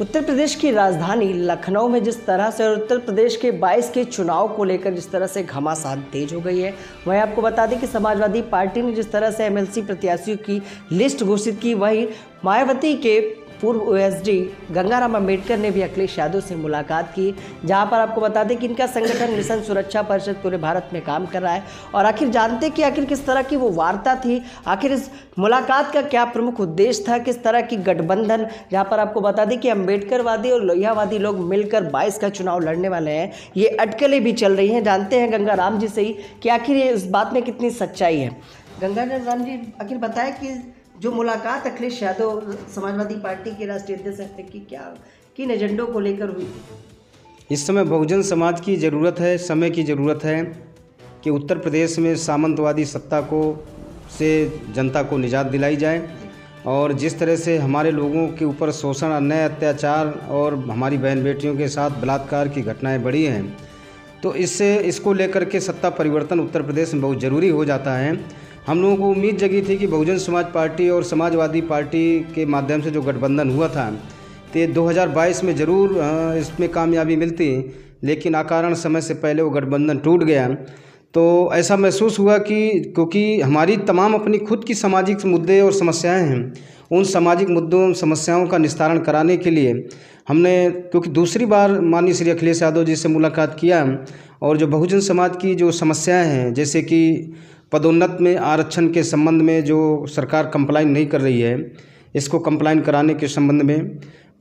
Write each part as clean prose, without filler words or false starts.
उत्तर प्रदेश की राजधानी लखनऊ में जिस तरह से और उत्तर प्रदेश के 22 के चुनाव को लेकर जिस तरह से घमासान तेज हो गई है, वहीं आपको बता दें कि समाजवादी पार्टी ने जिस तरह से एमएलसी प्रत्याशियों की लिस्ट घोषित की, वहीं मायावती के पूर्व ओएसडी गंगाराम अंबेडकर ने भी अखिलेश यादव से मुलाकात की, जहां पर आपको बता दें कि इनका संगठन मिशन सुरक्षा परिषद पूरे भारत में काम कर रहा है। और आखिर जानते कि आखिर किस तरह की वो वार्ता थी, आखिर इस मुलाकात का क्या प्रमुख उद्देश्य था, किस तरह की गठबंधन, जहां पर आपको बता दें कि अंबेडकरवादी और लोहियावादी लोग मिलकर 22 का चुनाव लड़ने वाले हैं। ये अटकलें भी चल रही हैं। जानते हैं गंगाराम जी से ही कि आखिर ये इस बात में कितनी सच्चाई है। गंगाराम जी, आखिर बताएं कि जो मुलाकात अखिलेश यादव समाजवादी पार्टी के राष्ट्रीय अध्यक्ष की क्या किन एजेंडों को लेकर हुई थी? इस समय बहुजन समाज की ज़रूरत है, समय की ज़रूरत है कि उत्तर प्रदेश में सामंतवादी सत्ता से जनता को निजात दिलाई जाए। और जिस तरह से हमारे लोगों के ऊपर शोषण, अन्याय, अत्याचार और हमारी बहन बेटियों के साथ बलात्कार की घटनाएं बढ़ी हैं, तो इसको लेकर के सत्ता परिवर्तन उत्तर प्रदेश में बहुत ज़रूरी हो जाता है। हम लोगों को उम्मीद जगी थी कि बहुजन समाज पार्टी और समाजवादी पार्टी के माध्यम से जो गठबंधन हुआ था तो 2022 में ज़रूर इसमें कामयाबी मिलती, लेकिन अकारण समय से पहले वो गठबंधन टूट गया। तो ऐसा महसूस हुआ कि क्योंकि हमारी तमाम अपनी खुद की सामाजिक मुद्दे और समस्याएं हैं, उन सामाजिक मुद्दों समस्याओं का निस्तारण कराने के लिए हमने, क्योंकि दूसरी बार माननीय श्री अखिलेश यादव जी से मुलाकात किया और जो बहुजन समाज की जो समस्याएं हैं, जैसे कि पदोन्नत में आरक्षण के संबंध में जो सरकार कंप्लाइन नहीं कर रही है, इसको कंप्लाइन कराने के संबंध में,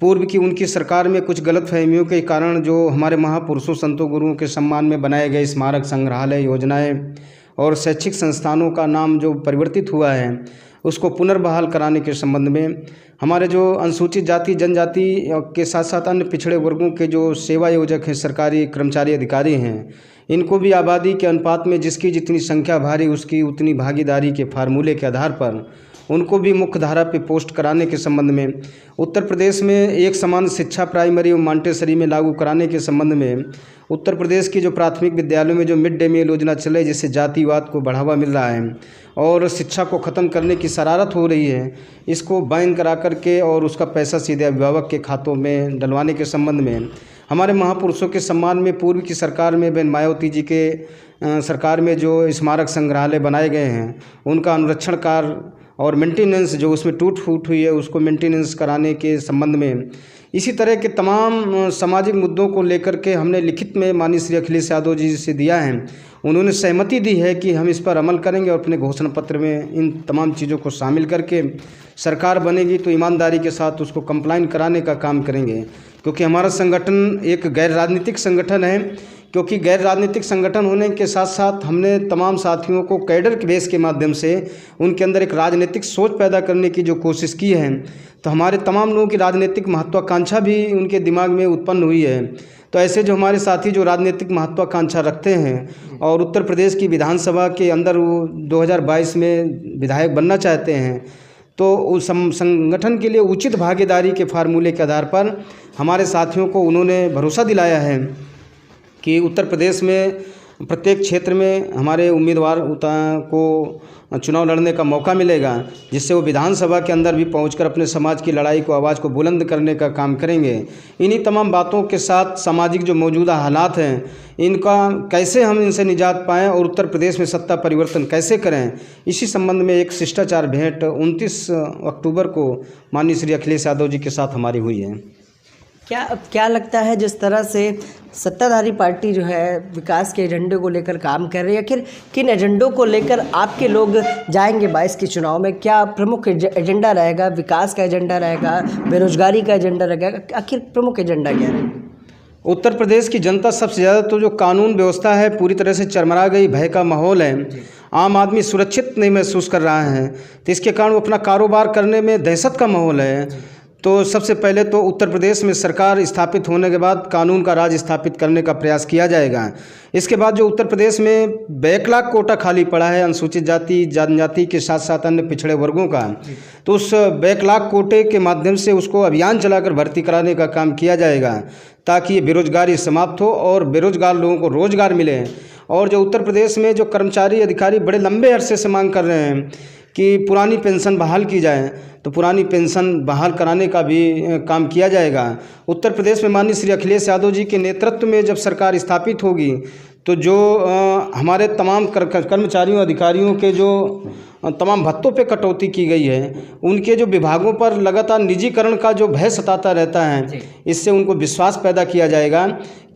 पूर्व की उनकी सरकार में कुछ गलतफहमियों के कारण जो हमारे महापुरुषों संतों गुरुओं के सम्मान में बनाए गए स्मारक संग्रहालय योजनाएं और शैक्षिक संस्थानों का नाम जो परिवर्तित हुआ है, उसको पुनर्बहाल कराने के संबंध में, हमारे जो अनुसूचित जाति जनजाति के साथ साथ अन्य पिछड़े वर्गों के जो सेवा योजक हैं, सरकारी कर्मचारी अधिकारी हैं, इनको भी आबादी के अनुपात में जिसकी जितनी संख्या भारी उसकी उतनी भागीदारी के फार्मूले के आधार पर उनको भी मुख्य धारा पे पोस्ट कराने के संबंध में, उत्तर प्रदेश में एक समान शिक्षा प्राइमरी और मॉन्टेसरी में लागू कराने के संबंध में, उत्तर प्रदेश की जो प्राथमिक विद्यालयों में जो मिड डे मील योजना चले जिससे जातिवाद को बढ़ावा मिल रहा है और शिक्षा को ख़त्म करने की शरारत हो रही है, इसको बैन करा करके और उसका पैसा सीधे अभिभावक के खातों में डलवाने के संबंध में, हमारे महापुरुषों के सम्मान में पूर्व की सरकार में बहन मायावती जी के सरकार में जो स्मारक संग्रहालय बनाए गए हैं उनका अनुरक्षण कार्य और मेंटेनेंस जो उसमें टूट फूट हुई है उसको मेंटेनेंस कराने के संबंध में, इसी तरह के तमाम सामाजिक मुद्दों को लेकर के हमने लिखित में माननीय श्री अखिलेश यादव जी से दिया है। उन्होंने सहमति दी है कि हम इस पर अमल करेंगे और अपने घोषणा पत्र में इन तमाम चीज़ों को शामिल करके सरकार बनेगी तो ईमानदारी के साथ उसको कंप्लाइन कराने का काम करेंगे। क्योंकि हमारा संगठन एक गैर राजनीतिक संगठन है, क्योंकि गैर राजनीतिक संगठन होने के साथ साथ हमने तमाम साथियों को कैडर के बेस के माध्यम से उनके अंदर एक राजनीतिक सोच पैदा करने की जो कोशिश की है, तो हमारे तमाम लोगों की राजनीतिक महत्वाकांक्षा भी उनके दिमाग में उत्पन्न हुई है। तो ऐसे जो हमारे साथी जो राजनीतिक महत्वाकांक्षा रखते हैं और उत्तर प्रदेश की विधानसभा के अंदर वो 2022 में विधायक बनना चाहते हैं, तो उस संगठन के लिए उचित भागीदारी के फार्मूले के आधार पर हमारे साथियों को उन्होंने भरोसा दिलाया है कि उत्तर प्रदेश में प्रत्येक क्षेत्र में हमारे उम्मीदवार को चुनाव लड़ने का मौका मिलेगा, जिससे वो विधानसभा के अंदर भी पहुंचकर अपने समाज की लड़ाई को, आवाज़ को बुलंद करने का काम करेंगे। इन्हीं तमाम बातों के साथ सामाजिक जो मौजूदा हालात हैं, इनका कैसे हम इनसे निजात पाएँ और उत्तर प्रदेश में सत्ता परिवर्तन कैसे करें, इसी संबंध में एक शिष्टाचार भेंट 29 अक्टूबर को माननीय श्री अखिलेश यादव जी के साथ हमारी हुई है। क्या लगता है जिस तरह से सत्ताधारी पार्टी जो है विकास के एजेंडे को लेकर काम कर रही है, आखिर किन एजेंडों को लेकर आपके लोग जाएंगे 22 के चुनाव में? क्या प्रमुख एजेंडा रहेगा? विकास का एजेंडा रहेगा, बेरोजगारी का एजेंडा रहेगा, आखिर प्रमुख एजेंडा क्या रहेगा? उत्तर प्रदेश की जनता सबसे ज़्यादा तो जो कानून व्यवस्था है पूरी तरह से चरमरा गई, भय का माहौल है, आम आदमी सुरक्षित नहीं महसूस कर रहा है, तो इसके कारण वो अपना कारोबार करने में दहशत का माहौल है। तो सबसे पहले तो उत्तर प्रदेश में सरकार स्थापित होने के बाद कानून का राज स्थापित करने का प्रयास किया जाएगा। इसके बाद जो उत्तर प्रदेश में बैकलॉग कोटा खाली पड़ा है अनुसूचित जाति जनजाति के साथ साथ अन्य पिछड़े वर्गों का, तो उस बैकलॉग कोटे के माध्यम से उसको अभियान चलाकर भर्ती कराने का काम किया जाएगा, ताकि ये बेरोजगारी समाप्त हो और बेरोजगार लोगों को रोजगार मिले। और जो उत्तर प्रदेश में जो कर्मचारी अधिकारी बड़े लंबे अरसे से मांग कर रहे हैं कि पुरानी पेंशन बहाल की जाए, तो पुरानी पेंशन बहाल कराने का भी काम किया जाएगा। उत्तर प्रदेश में माननीय श्री अखिलेश यादव जी के नेतृत्व में जब सरकार स्थापित होगी तो जो हमारे तमाम कर्मचारियों अधिकारियों के जो तमाम भत्तों पे कटौती की गई है, उनके जो विभागों पर लगातार निजीकरण का जो भय सताता रहता है, इससे उनको विश्वास पैदा किया जाएगा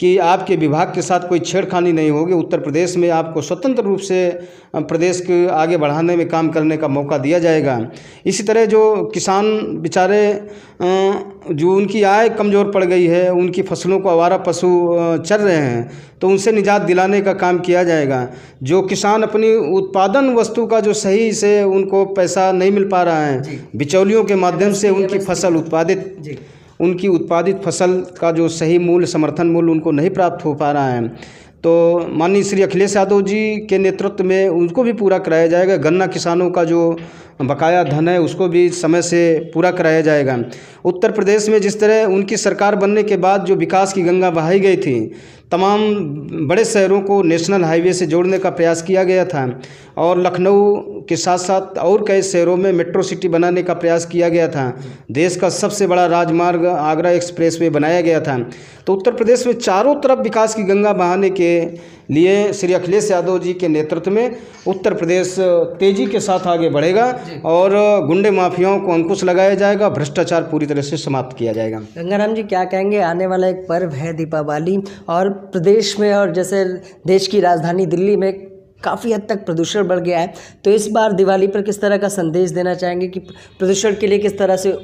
कि आपके विभाग के साथ कोई छेड़खानी नहीं होगी। उत्तर प्रदेश में आपको स्वतंत्र रूप से प्रदेश के आगे बढ़ाने में काम करने का मौका दिया जाएगा। इसी तरह जो किसान बेचारे जो उनकी आय कमज़ोर पड़ गई है, उनकी फसलों को आवारा पशु चर रहे हैं, तो उनसे निजात दिलाने का काम किया जाएगा। जो किसान अपनी उत्पादन वस्तु का जो सही से उनको पैसा नहीं मिल पा रहा है, बिचौलियों के माध्यम से उनकी उत्पादित फसल का जो सही मूल्य, समर्थन मूल्य उनको नहीं प्राप्त हो पा रहा है, तो माननीय श्री अखिलेश यादव जी के नेतृत्व में उनको भी पूरा कराया जाएगा। गन्ना किसानों का जो बकाया धन है उसको भी समय से पूरा कराया जाएगा। उत्तर प्रदेश में जिस तरह उनकी सरकार बनने के बाद जो विकास की गंगा बहाई गई थी, तमाम बड़े शहरों को नेशनल हाईवे से जोड़ने का प्रयास किया गया था और लखनऊ के साथ साथ और कई शहरों में मेट्रो सिटी बनाने का प्रयास किया गया था। देश का सबसे बड़ा राजमार्ग आगरा एक्सप्रेसवे बनाया गया था। तो उत्तर प्रदेश में चारों तरफ विकास की गंगा बहाने के लिए श्री अखिलेश यादव जी के नेतृत्व में उत्तर प्रदेश तेज़ी के साथ आगे बढ़ेगा और गुंडे माफियाओं को अंकुश लगाया जाएगा, भ्रष्टाचार पूरी तरह से समाप्त किया जाएगा। गंगाराम जी, क्या कहेंगे? आने वाला एक पर्व है दीपावली और प्रदेश में और जैसे देश की राजधानी दिल्ली में काफ़ी हद तक प्रदूषण बढ़ गया है, तो इस बार दिवाली पर किस तरह का संदेश देना चाहेंगे कि प्रदूषण के लिए किस तरह से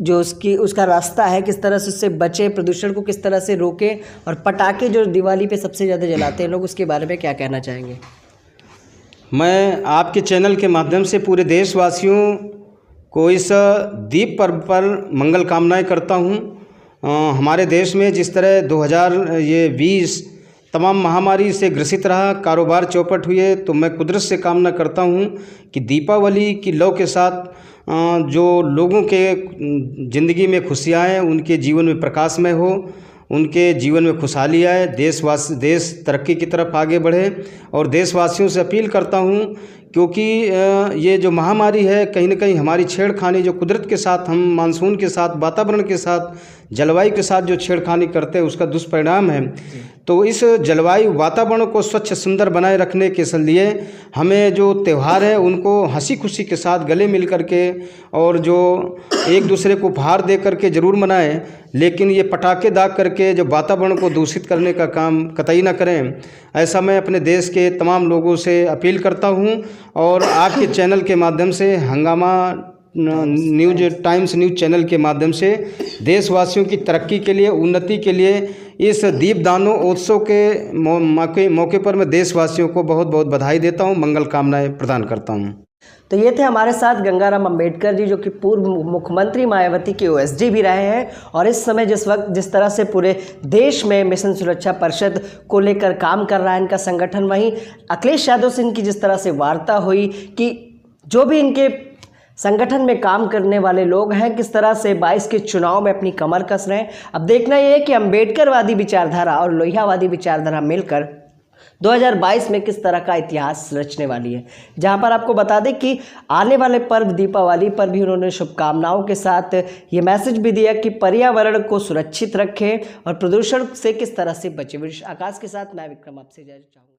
जो उसका रास्ता है, किस तरह से उससे बचे, प्रदूषण को किस तरह से रोके, और पटाखे जो दिवाली पे सबसे ज़्यादा जलाते हैं लोग, उसके बारे में क्या कहना चाहेंगे? मैं आपके चैनल के माध्यम से पूरे देशवासियों को इस दीप पर्व पर मंगल कामनाएं करता हूं। हमारे देश में जिस तरह 2020 तमाम महामारी से ग्रसित रहा, कारोबार चौपट हुए, तो मैं कुदरत से कामना करता हूं कि दीपावली की लौ के साथ जो लोगों के ज़िंदगी में खुशियाँ आएँ, उनके जीवन में प्रकाशमय हो, उनके जीवन में खुशहाली आए, देश तरक्की की तरफ आगे बढ़े। और देशवासियों से अपील करता हूं, क्योंकि ये जो महामारी है कहीं न कहीं हमारी छेड़खानी जो कुदरत के साथ, हम मानसून के साथ, वातावरण के साथ, जलवायु के साथ जो छेड़खानी करते हैं उसका दुष्परिणाम है। तो इस जलवायु वातावरण को स्वच्छ सुंदर बनाए रखने के लिए हमें जो त्यौहार है उनको हंसी खुशी के साथ गले मिल करके और जो एक दूसरे को उपहार दे करके ज़रूर मनाएं, लेकिन ये पटाखे दाग करके जो वातावरण को दूषित करने का काम कतई ना करें। ऐसा मैं अपने देश के तमाम लोगों से अपील करता हूं और आपके चैनल के माध्यम से, हंगामा न्यूज टाइम्स न्यूज चैनल के माध्यम से देशवासियों की तरक्की के लिए, उन्नति के लिए इस दीपदानों उत्सव के मौके पर मैं देशवासियों को बहुत बहुत बधाई देता हूं, मंगल कामनाएं प्रदान करता हूं। तो ये थे हमारे साथ गंगाराम अंबेडकर जी, जो कि पूर्व मुख्यमंत्री मायावती के ओएसडी भी रहे हैं और इस समय जिस तरह से पूरे देश में मिशन सुरक्षा परिषद को लेकर काम कर रहा है इनका संगठन, वहीं अखिलेश यादव से इनकी जिस तरह से वार्ता हुई कि जो भी इनके संगठन में काम करने वाले लोग हैं किस तरह से 22 के चुनाव में अपनी कमर कस रहे हैं। अब देखना ये है कि अंबेडकरवादी विचारधारा और लोहियावादी विचारधारा मिलकर 2022 में किस तरह का इतिहास रचने वाली है। जहां पर आपको बता दें कि आने वाले पर्व दीपावली पर भी उन्होंने शुभकामनाओं के साथ ये मैसेज भी दिया कि पर्यावरण को सुरक्षित रखें और प्रदूषण से किस तरह से बचें। आकाश के साथ मैं विक्रम आपसे इजाजत चाहूँगा।